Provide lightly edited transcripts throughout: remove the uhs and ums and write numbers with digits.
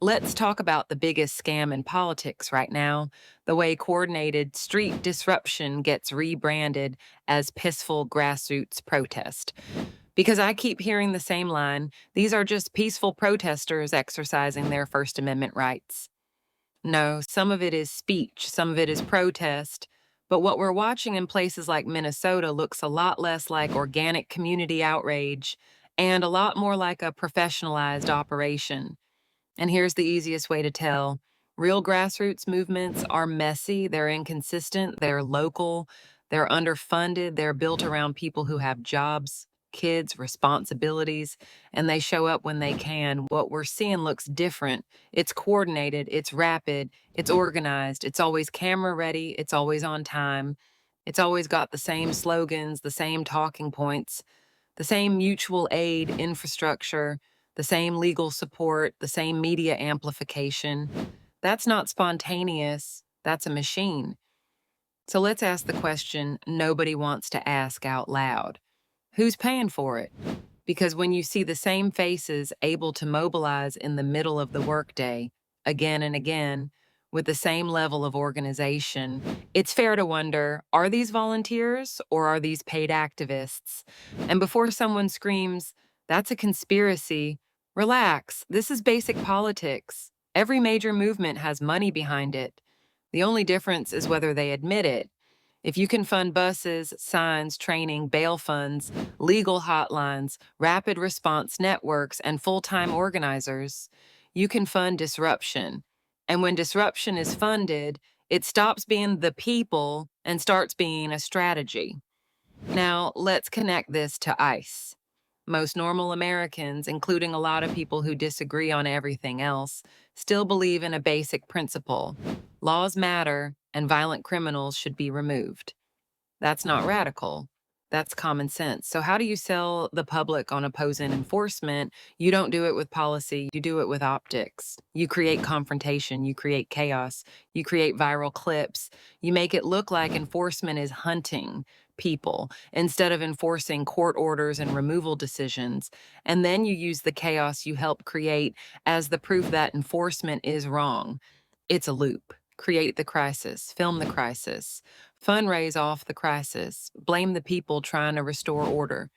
Let's talk about the biggest scam in politics right now, the way coordinated street disruption gets rebranded as peaceful grassroots protest. Because I keep hearing the same line, these are just peaceful protesters exercising their First Amendment rights. No, some of it is speech, some of it is protest. But what we're watching in places like Minnesota looks a lot less like organic community outrage and a lot more like a professionalized operation. And here's the easiest way to tell. Real grassroots movements are messy, they're inconsistent, they're local, they're underfunded, they're built around people who have jobs, kids, responsibilities, and they show up when they can. What we're seeing looks different. It's coordinated, it's rapid, it's organized, it's always camera ready, it's always on time, it's always got the same slogans, the same talking points, the same mutual aid infrastructure, the same legal support, the same media amplification. That's not spontaneous, that's a machine. So let's ask the question nobody wants to ask out loud. Who's paying for it? Because when you see the same faces able to mobilize in the middle of the workday, again and again, with the same level of organization, it's fair to wonder, are these volunteers or are these paid activists? And before someone screams, that's a conspiracy, relax, this is basic politics. Every major movement has money behind it. The only difference is whether they admit it. If you can fund buses, signs, training, bail funds, legal hotlines, rapid response networks, and full-time organizers, you can fund disruption. And when disruption is funded, it stops being the people and starts being a strategy. Now, let's connect this to ICE. Most normal Americans, including a lot of people who disagree on everything else, still believe in a basic principle. Laws matter, and violent criminals should be removed. That's not radical. That's common sense. So, how do you sell the public on opposing enforcement? You don't do it with policy, you do it with optics. You create confrontation, you create chaos, you create viral clips. You make it look like enforcement is hunting people instead of enforcing court orders and removal decisions. And then you use the chaos you help create as the proof that enforcement is wrong. It's a loop. Create the crisis, film the crisis, fundraise off the crisis, blame the people trying to restore order.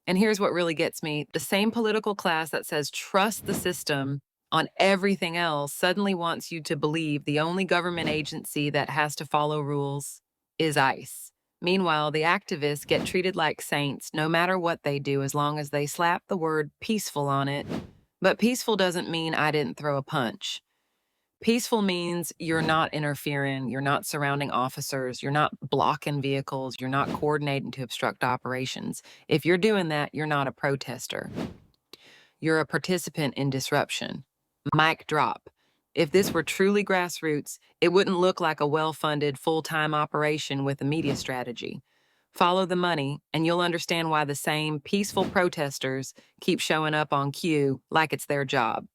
And here's what really gets me the same political class that says trust the system on everything else suddenly wants you to believe the only government agency that has to follow rules is ICE. Meanwhile, the activists get treated like saints no matter what they do as long as they slap the word peaceful on it. But peaceful doesn't mean I didn't throw a punch. Peaceful means you're not interfering, you're not surrounding officers, you're not blocking vehicles, you're not coordinating to obstruct operations. If you're doing that, you're not a protester. You're a participant in disruption. Mic drop. If this were truly grassroots, it wouldn't look like a well-funded, full-time operation with a media strategy. Follow the money, and you'll understand why the same peaceful protesters keep showing up on cue like it's their job.